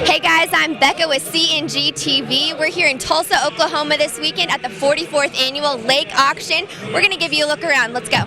Hey guys, I'm Becca with CNG TV. We're here in Tulsa, Oklahoma this weekend at the 44th Annual Lake Auction. We're going to give you a look around. Let's go.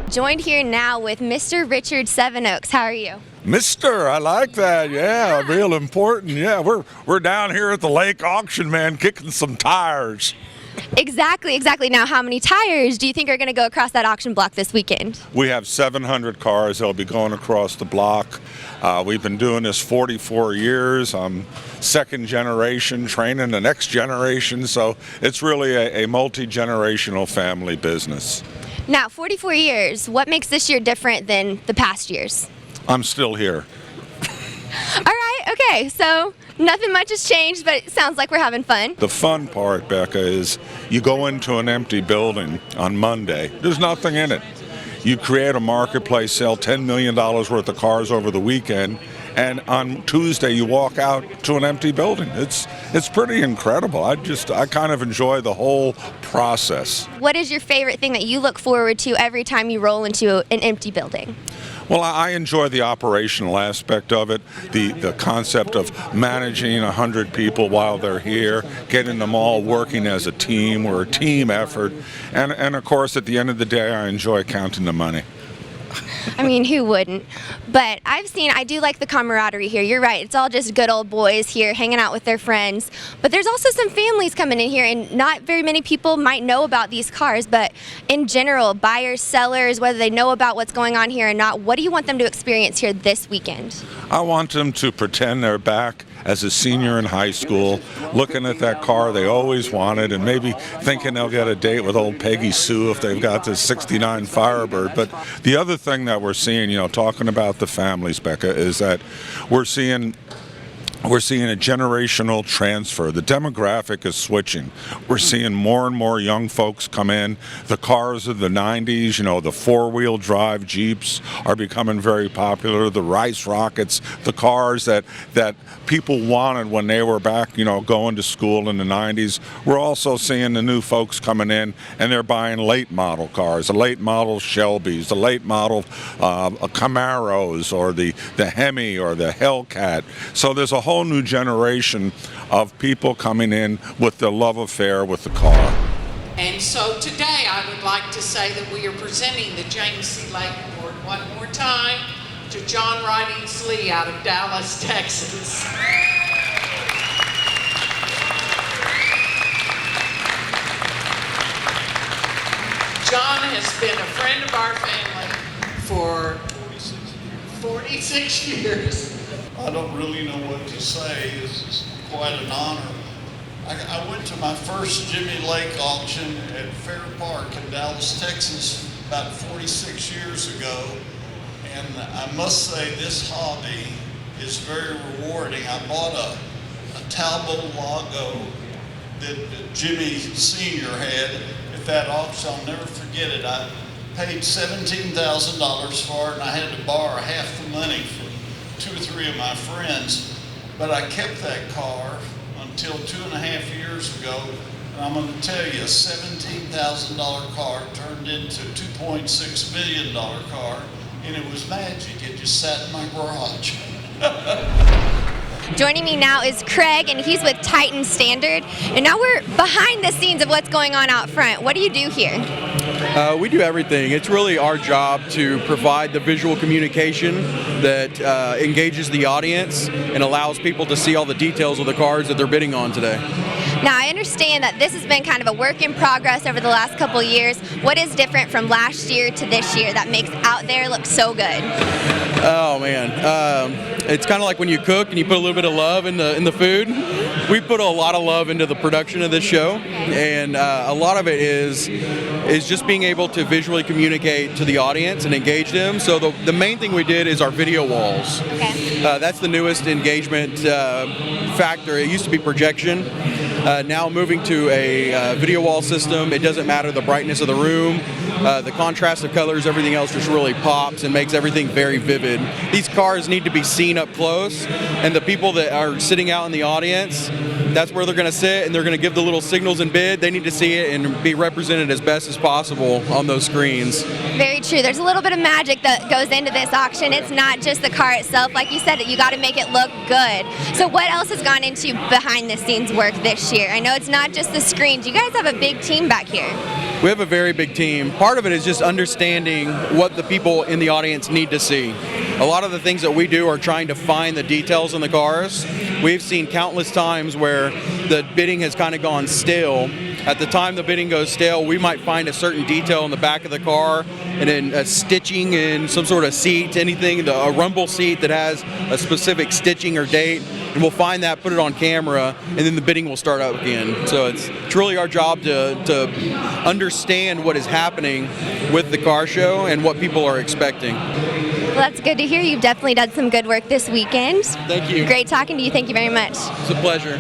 Joined here now with Mr. Richard Sevenoaks. How are you? Mister, I like that. Yeah, real important. Yeah, we're down here at the Lake Auction, man, kicking some tires. Exactly. Now, how many tires do you think are going to go across that auction block this weekend? We have 700 cars that'll be going across the block. We've been doing this 44 years. I'm second generation, training the next generation, so it's really a multi-generational family business. Now, 44 years, what makes this year different than the past years? I'm still here. All right, okay, so nothing much has changed, but it sounds like we're having fun. The fun part, Becca, is you go into an empty building on Monday. There's nothing in it. You create a marketplace, sell $10 million worth of cars over the weekend, and on Tuesday you walk out to an empty building. It's pretty incredible. I kind of enjoy the whole process. What is your favorite thing that you look forward to every time you roll into an empty building? Well, I enjoy the operational aspect of it, the concept of managing 100 people while they're here, getting them all working as a team. We're a team effort. And of course, at the end of the day, I enjoy counting the money. I mean, who wouldn't? But I do like the camaraderie here. You're right. It's all just good old boys here hanging out with their friends. But there's also some families coming in here, and not very many people might know about these cars. But in general, buyers, sellers, whether they know about what's going on here or not, what do you want them to experience here this weekend? I want them to pretend they're back as a senior in high school, looking at that car they always wanted and maybe thinking they'll get a date with old Peggy Sue if they've got this '69 Firebird. But the other thing that we're seeing, talking about the families, Becca, is that we're seeing a generational transfer. The demographic is switching. We're seeing more and more young folks come in. The cars of the 90s, the four-wheel drive Jeeps are becoming very popular. The Rice Rockets, the cars that people wanted when they were back, going to school in the 90s. We're also seeing the new folks coming in, and they're buying late model cars, the late model Shelbys, the late model Camaros, or the Hemi or the Hellcat. So there's a whole new generation of people coming in with their love affair with the car. And so today I would like to say that we are presenting the James C. Lake Award one more time to John Ridings Lee out of Dallas, Texas. John has been a friend of our family for 46 years. I don't really know what to say. It's quite an honor. I went to my first Jimmy Lake auction at Fair Park in Dallas, Texas about 46 years ago. And I must say this hobby is very rewarding. I bought a Talbot logo that Jimmy Sr. had at that auction. I'll never forget it. I paid $17,000 for it, and I had to borrow half the money from 2 or 3 of my friends. But I kept that car until 2.5 years ago. And I'm going to tell you, a $17,000 car turned into a $2.6 million car. And it was magic. It just sat in my garage. Joining me now is Craig, and he's with Titan Standard. And now we're behind the scenes of what's going on out front. What do you do here? We do everything. It's really our job to provide the visual communication that engages the audience and allows people to see all the details of the cars that they're bidding on today. Now, I understand that this has been kind of a work in progress over the last couple of years. What is different from last year to this year that makes Out There look so good? Oh man, it's kind of like when you cook and you put a little bit of love in the food. We put a lot of love into the production of this show, and a lot of it is just being able to visually communicate to the audience and engage them. So the main thing we did is our video walls. Okay. That's the newest engagement factor. It used to be projection. Now moving to a video wall system, it doesn't matter the brightness of the room. The contrast of colors, everything else just really pops and makes everything very vivid. These cars need to be seen up close, and the people that are sitting out in the audience, that's where they're going to sit, and they're going to give the little signals and bid. They need to see it and be represented as best as possible on those screens. Very true. There's a little bit of magic that goes into this auction. It's not just the car itself. Like you said, you got to make it look good. So what else has gone into behind the scenes work this year? I know it's not just the screens. You guys have a big team back here. We have a very big team. Part of it is just understanding what the people in the audience need to see. A lot of the things that we do are trying to find the details in the cars. We've seen countless times where the bidding has kind of gone stale. At the time the bidding goes stale, we might find a certain detail in the back of the car, and then a stitching in some sort of seat, anything, a rumble seat that has a specific stitching or date, and we'll find that, put it on camera, and then the bidding will start up again. So it's really our job to understand what is happening with the car show and what people are expecting. Well, that's good to hear. You've definitely done some good work this weekend. Thank you. Great talking to you. Thank you very much. It's a pleasure.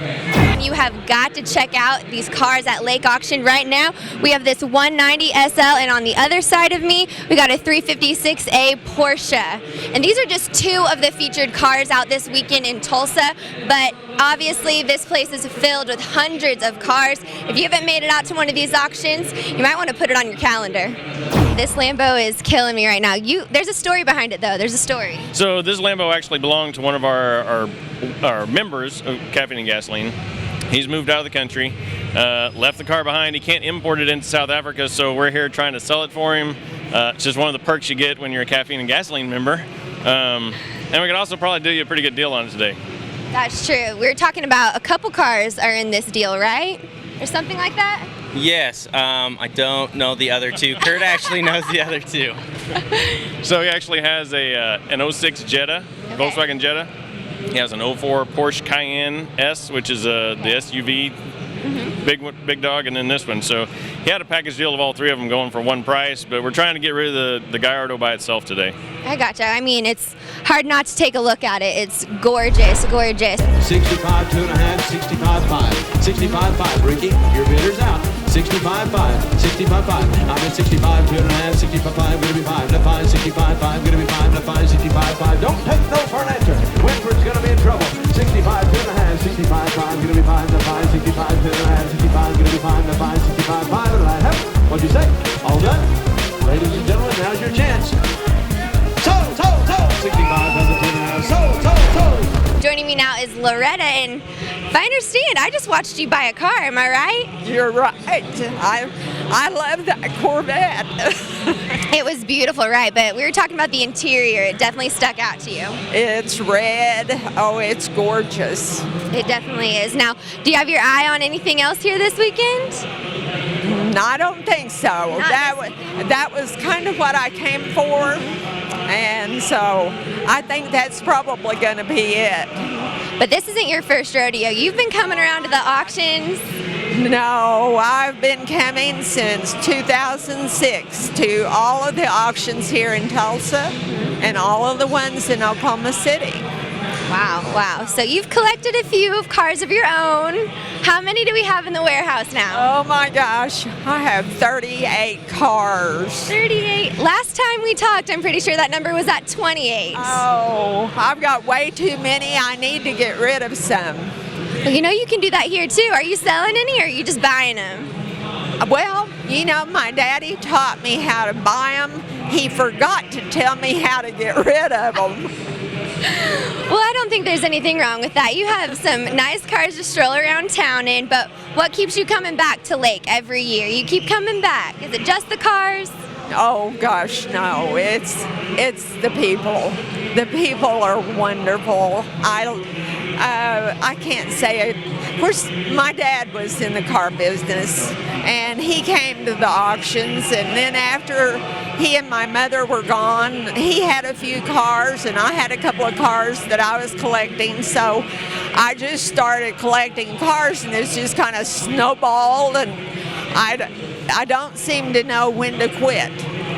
You have got to check out these cars at Lake Auction right now. We have this 190 SL, and on the other side of me, we got a 356A Porsche. And these are just two of the featured cars out this weekend in Tulsa, but obviously this place is filled with hundreds of cars. If you haven't made it out to one of these auctions, you might want to put it on your calendar. This Lambo is killing me right now. There's a story behind it, though. There's a story. So this Lambo actually belonged to one of our members of Caffeine and Gasoline. He's moved out of the country, left the car behind. He can't import it into South Africa, so we're here trying to sell it for him. It's just one of the perks you get when you're a Caffeine and Gasoline member. And we can also probably do you a pretty good deal on it today. That's true. We were talking about a couple cars are in this deal, right? Or something like that? Yes, I don't know the other two. Kurt actually knows the other two. So he actually has an 06 Jetta, Okay. Volkswagen Jetta. He has an 04 Porsche Cayenne S, which is the SUV, big dog, and then this one. So he had a package deal of all three of them going for one price, but we're trying to get rid of the Gallardo by itself today. I gotcha. I mean, it's hard not to take a look at it. It's gorgeous, gorgeous. 65, 2.5, 65.5, 65.5. Ricky, your bidder's out. 65.5, 65.5. I'm at 65, 2.5, 65.5. Gonna be 5, left 5, 65.5. Gonna be 5, left 5, 65.5. Don't take no for an answer. Winford's gonna be in trouble. 65, 2.5, 65.5. Gonna be 5, left 5, 65, 2.5, 65. Gonna be 5, left 5, 65.5. And I have. What'd you say? All done? Ladies and gentlemen, now's your chance. Sold. 65 has a 2.5. Sold. Joining me now is Loretta, and if I understand, I just watched you buy a car. Am I right? You're right. I love that Corvette. It was beautiful, right? But we were talking about the interior. It definitely stuck out to you. It's red. Oh, it's gorgeous. It definitely is. Now, do you have your eye on anything else here this weekend? I don't think so. That was kind of what I came for. And so I think that's probably going to be it. But this isn't your first rodeo. You've been coming around to the auctions. No, I've been coming since 2006 to all of the auctions here in Tulsa and all of the ones in Oklahoma City. Wow. So you've collected a few cars of your own. How many do we have in the warehouse now? Oh my gosh, I have 38 cars. 38. Last time we talked, I'm pretty sure that number was at 28. Oh, I've got way too many. I need to get rid of some. Well, you know you can do that here too. Are you selling any or are you just buying them? Well, you know, my daddy taught me how to buy them. He forgot to tell me how to get rid of them. Well, I don't think there's anything wrong with that. You have some nice cars to stroll around town in, but what keeps you coming back to Lake every year? You keep coming back. Is it just the cars? Oh gosh, no, it's the people. The people are wonderful. I can't say it. Of course, my dad was in the car business, and he came to the auctions, and then after he and my mother were gone, he had a few cars, and I had a couple of cars that I was collecting, so I just started collecting cars, and it's just kind of snowballed, and I don't seem to know when to quit.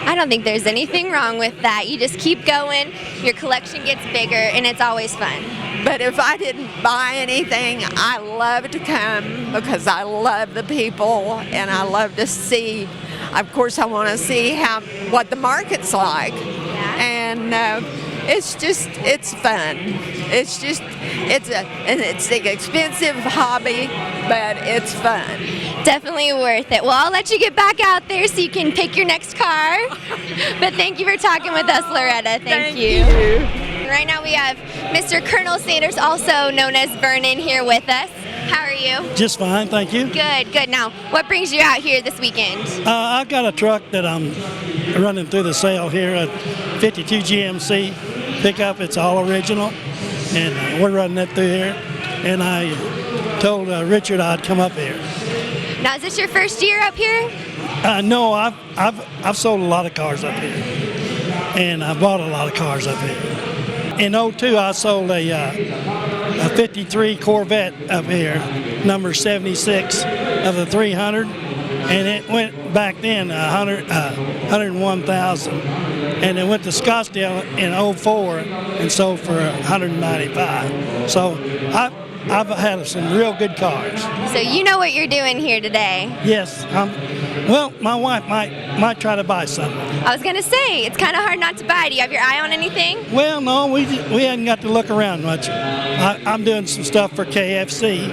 I don't think there's anything wrong with that. You just keep going, your collection gets bigger, and it's always fun. But if I didn't buy anything, I love to come because I love the people and I love to see. of course, I want to see what the market's like. And it's fun. It's an expensive hobby, but it's fun. Definitely worth it. Well, I'll let you get back out there so you can pick your next car. But thank you for talking with us, Loretta. Thank you. Right now we have Mr. Col Sanders, also known as Vernon, here with us. How are you? Just fine, thank you. Good. Now, what brings you out here this weekend? I've got a truck that I'm running through the sale here, a 52 GMC pickup. It's all original, and we're running it through here. And I told Richard I'd come up here. Now, is this your first year up here? No, I've sold a lot of cars up here, and I bought a lot of cars up here. In 02, I sold a 53 Corvette up here, number 76 of the 300, and it went back then 101,000, and it went to Scottsdale in 04 and sold for 195. So I've had some real good cars. So you know what you're doing here today? Yes. Well, my wife might try to buy something. I was gonna say, it's kind of hard not to buy. Do you have your eye on anything? Well, no, we hadn't got to look around much. I'm doing some stuff for KFC,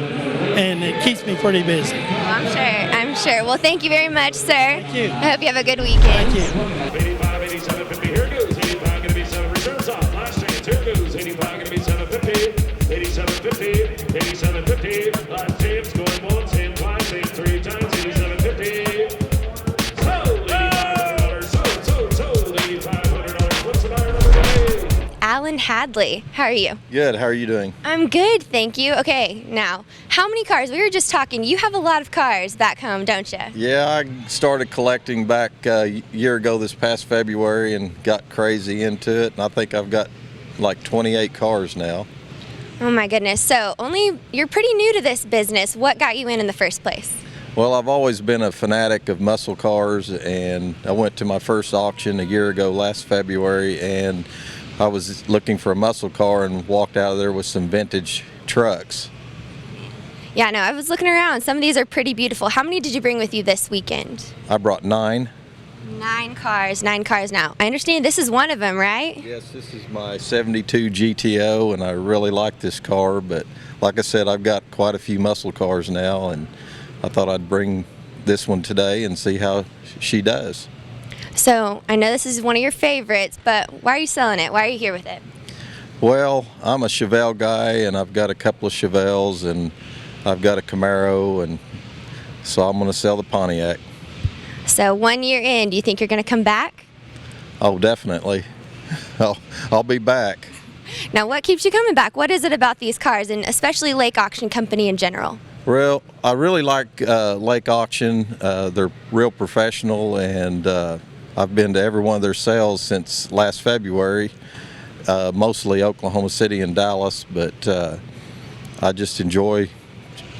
and it keeps me pretty busy. Well, I'm sure. Well, thank you very much, sir. Thank you. I hope you have a good weekend. Thank you. 85, 87, 50, here goes. 85 going to be 7, returns off. Last chance, here goes. 85 going to be 750. 87, 50, 87, 50. Last chance, going once and twice, and 3 times. 87, 50. Sold $8,500. Sold $8,500. What's the buyer number today? Alan Hadley, how are you? Good. How are you doing? I'm good, thank you. Okay, now, how many cars? We were just talking. You have a lot of cars back home, don't you? Yeah, I started collecting back a year ago this past February and got crazy into it. And I think I've got like 28 cars now. Oh my goodness. So you're pretty new to this business. What got you in the first place? Well, I've always been a fanatic of muscle cars, and I went to my first auction a year ago last February, and I was looking for a muscle car and walked out of there with some vintage trucks. Yeah, no, I was looking around. Some of these are pretty beautiful. How many did you bring with you this weekend? I brought 9. 9 cars now. I understand this is one of them, right? Yes, this is my 72 GTO, and I really like this car, but like I said, I've got quite a few muscle cars now, and I thought I'd bring this one today and see how she does. So, I know this is one of your favorites, but why are you selling it? Why are you here with it? Well, I'm a Chevelle guy, and I've got a couple of Chevelles, and I've got a Camaro, and so I'm going to sell the Pontiac. So 1 year in, do you think you're going to come back? Oh, definitely. I'll be back. Now, what keeps you coming back? What is it about these cars, and especially Lake Auction Company in general? Well, I really like Lake Auction. They're real professional, and I've been to every one of their sales since last February, mostly Oklahoma City and Dallas, but I just enjoy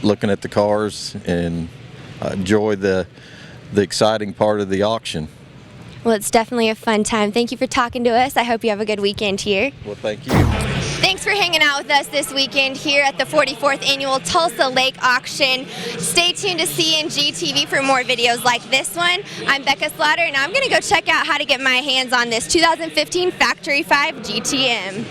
looking at the cars, and I enjoy the exciting part of the auction. Well, it's definitely a fun time. Thank you for talking to us. I hope you have a good weekend here. Well, thank you. Thanks for hanging out with us this weekend here at the 44th Annual Tulsa Lake Auction. Stay tuned to CNG TV for more videos like this one. I'm Becca Slaughter, and I'm going to go check out how to get my hands on this 2015 Factory 5 GTM.